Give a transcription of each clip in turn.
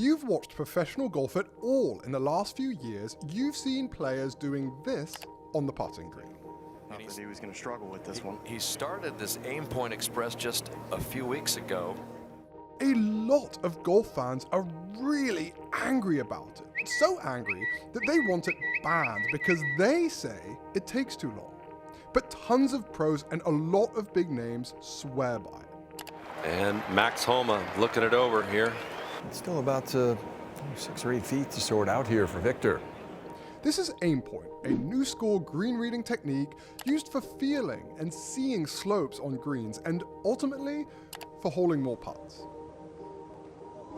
you've watched professional golf at all in the last few years, you've seen players doing this on the putting green. Not that he was going to struggle with this one. He started this Aimpoint Express just a few weeks ago. A lot of golf fans are really angry about it. So angry that they want it banned because they say it takes too long. But tons of pros and a lot of big names swear by it. And Max Homa looking it over here. It's still about 6 or 8 feet to sort out here for Victor. This is Aimpoint, a new school green reading technique used for feeling and seeing slopes on greens and ultimately for holding more putts.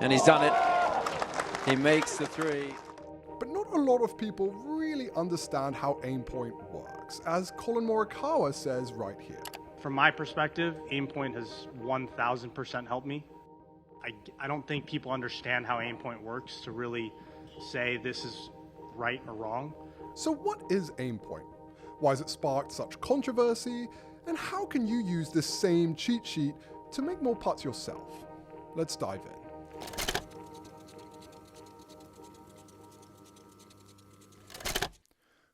And he's done it. He makes the 3. But not a lot of people really understand how Aimpoint works, as Colin Morikawa says right here. From my perspective, Aimpoint has 1000% helped me. I don't think people understand how Aimpoint works to really say this is right or wrong. So what is Aimpoint? Why has it sparked such controversy? And how can you use this same cheat sheet to make more putts yourself? Let's dive in.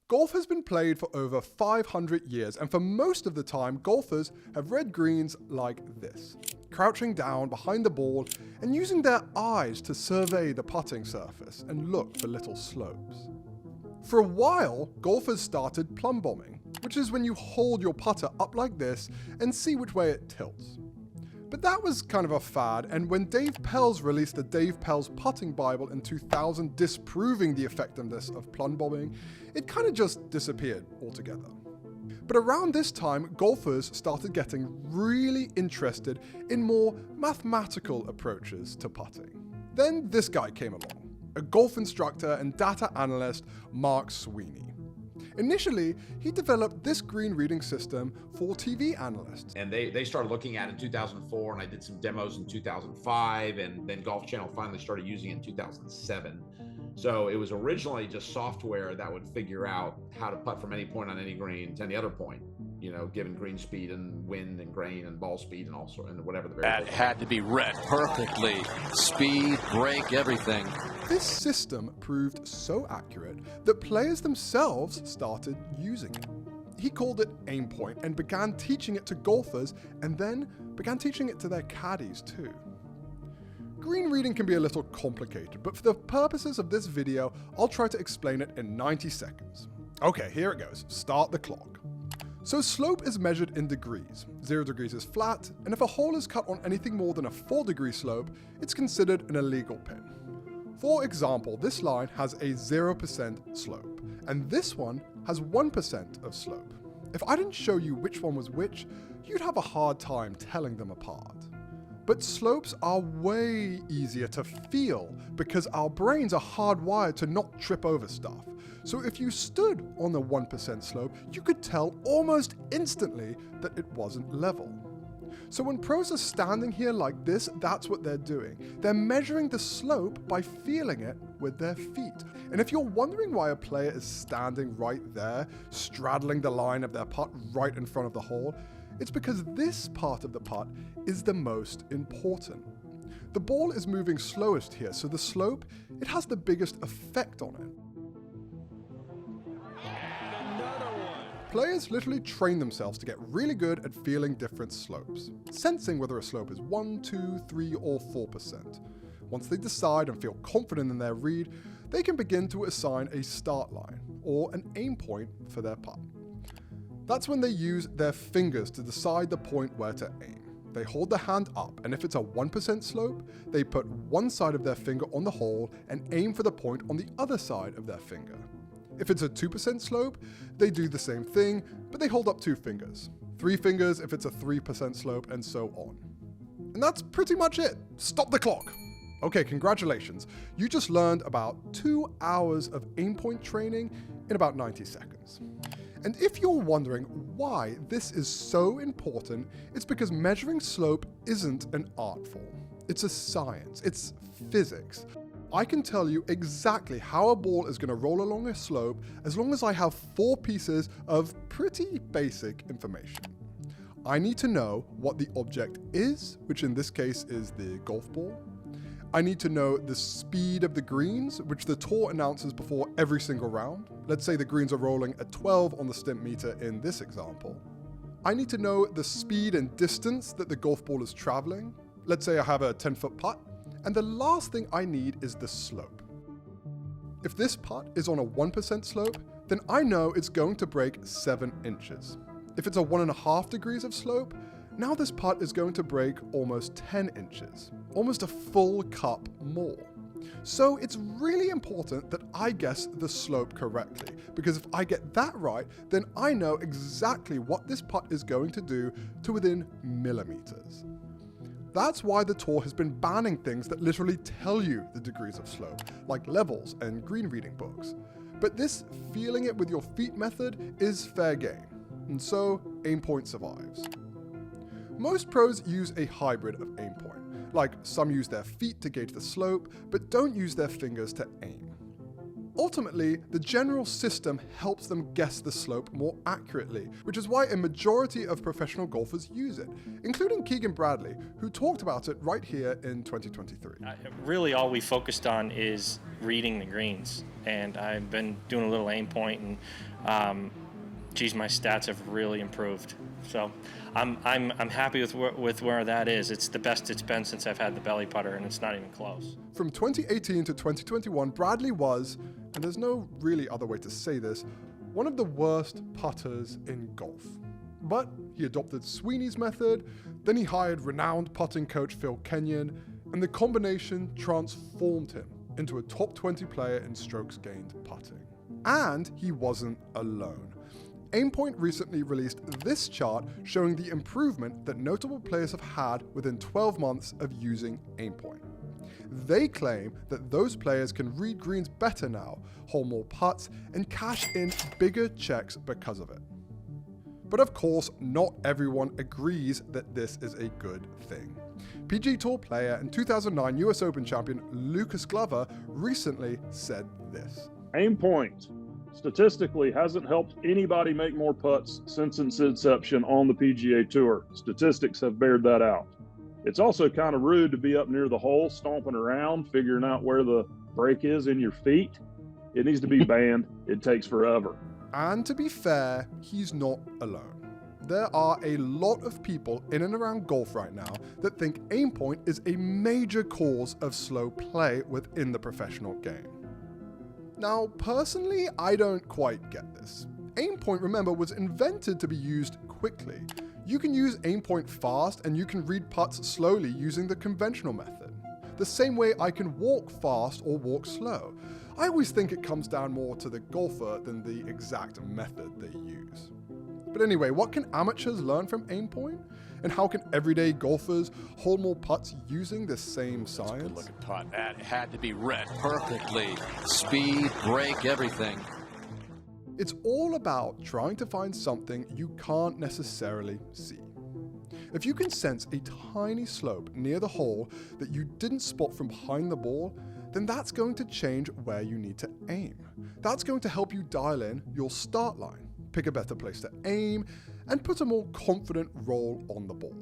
Golf has been played for over 500 years, and for most of the time, golfers have read greens like this, crouching down behind the ball and using their eyes to survey the putting surface and look for little slopes. For a while, golfers started plumb bombing, which is when you hold your putter up like this and see which way it tilts. But that was kind of a fad, and when Dave Pelz released the Dave Pelz Putting Bible in 2000 disproving the effectiveness of plumb bombing, it kind of just disappeared altogether. But around this time, golfers started getting really interested in more mathematical approaches to putting. Then this guy came along, a golf instructor and data analyst, Mark Sweeney. Initially, he developed this green reading system for TV analysts. And they started looking at it in 2004, and I did some demos in 2005, and then Golf Channel finally started using it in 2007. So it was originally just software that would figure out how to putt from any point on any green to any other point, you know, given green speed and wind and grain and ball speed and also and whatever the variables. That had to be read perfectly. Speed, break, everything. This system proved so accurate that players themselves started using it. He called it Aimpoint and began teaching it to golfers, and then began teaching it to their caddies too. Green reading can be a little complicated, but for the purposes of this video, I'll try to explain it in 90 seconds. Okay, here it goes. Start the clock. So slope is measured in degrees. 0 degrees is flat, and if a hole is cut on anything more than a 4-degree slope, it's considered an illegal pin. For example, this line has a 0% slope, and this one has 1% of slope. If I didn't show you which one was which, you'd have a hard time telling them apart. But slopes are way easier to feel because our brains are hardwired to not trip over stuff. So if you stood on the 1% slope, you could tell almost instantly that it wasn't level. So when pros are standing here like this, that's what they're doing. They're measuring the slope by feeling it with their feet. And if you're wondering why a player is standing right there, straddling the line of their putt right in front of the hole, it's because this part of the putt is the most important. The ball is moving slowest here, so the slope, it has the biggest effect on it. Players literally train themselves to get really good at feeling different slopes, sensing whether a slope is 1, 2, 3, or 4%. Once they decide and feel confident in their read, they can begin to assign a start line, or an aim point for their putt. That's when they use their fingers to decide the point where to aim. They hold the hand up, and if it's a 1% slope, they put one side of their finger on the hole and aim for the point on the other side of their finger. If it's a 2% slope, they do the same thing, but they hold up 2 fingers. 3 fingers if it's a 3% slope, and so on. And that's pretty much it. Stop the clock. Okay, congratulations. You just learned about 2 hours of Aimpoint training in about 90 seconds. And if you're wondering why this is so important, it's because measuring slope isn't an art form. It's a science. It's physics. I can tell you exactly how a ball is going to roll along a slope as long as I have 4 pieces of pretty basic information. I need to know what the object is, which in this case is the golf ball. I need to know the speed of the greens, which the tour announces before every single round. Let's say the greens are rolling at 12 on the stimp meter in this example. I need to know the speed and distance that the golf ball is traveling. Let's say I have a 10-foot putt. And the last thing I need is the slope. If this putt is on a 1% slope, then I know it's going to break 7 inches. If it's a 1.5 degrees of slope, now this putt is going to break almost 10 inches, almost a full cup more. So it's really important that I guess the slope correctly, because if I get that right, then I know exactly what this putt is going to do to within millimeters. That's why the tour has been banning things that literally tell you the degrees of slope, like levels and green reading books. But this feeling it with your feet method is fair game, and so Aimpoint survives. Most pros use a hybrid of Aimpoint, like some use their feet to gauge the slope, but don't use their fingers to aim. Ultimately, the general system helps them guess the slope more accurately, which is why a majority of professional golfers use it, including Keegan Bradley, who talked about it right here in 2023. Really all we focused on is reading the greens, and I've been doing a little Aimpoint, and geez, my stats have really improved. So I'm happy with where that is. It's the best it's been since I've had the belly putter, and it's not even close. From 2018 to 2021, Bradley was, and there's no really other way to say this, one of the worst putters in golf. But he adopted Sweeney's method, then he hired renowned putting coach Phil Kenyon, and the combination transformed him into a top 20 player in strokes gained putting. And he wasn't alone. Aimpoint recently released this chart showing the improvement that notable players have had within 12 months of using Aimpoint. They claim that those players can read greens better now, hole more putts, and cash in bigger checks because of it. But of course, not everyone agrees that this is a good thing. PGA Tour player and 2009 US Open champion Lucas Glover recently said this. Aimpoint statistically hasn't helped anybody make more putts since its inception on the PGA Tour. Statistics have bared that out. It's also kind of rude to be up near the hole, stomping around, figuring out where the break is in your feet. It needs to be banned. It takes forever. And to be fair, he's not alone. There are a lot of people in and around golf right now that think Aimpoint is a major cause of slow play within the professional game. Now, personally, I don't quite get this. Aimpoint, remember, was invented to be used quickly. You can use Aimpoint fast and you can read putts slowly using the conventional method. The same way I can walk fast or walk slow. I always think it comes down more to the golfer than the exact method they use. But anyway, what can amateurs learn from Aimpoint? And how can everyday golfers hold more putts using the same science? Good looking putt. That had to be read perfectly. Speed, break, everything. It's all about trying to find something you can't necessarily see. If you can sense a tiny slope near the hole that you didn't spot from behind the ball, then that's going to change where you need to aim. That's going to help you dial in your start line, pick a better place to aim, and put a more confident roll on the ball.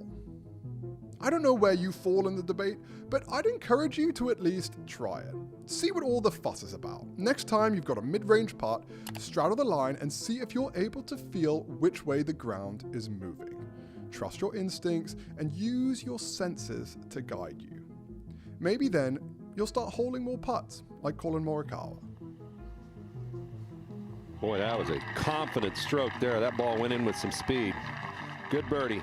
I don't know where you fall in the debate, but I'd encourage you to at least try it. See what all the fuss is about. Next time you've got a mid-range putt, straddle the line and see if you're able to feel which way the ground is moving. Trust your instincts and use your senses to guide you. Maybe then you'll start holding more putts, like Colin Morikawa. Boy, that was a confident stroke there. That ball went in with some speed. Good birdie.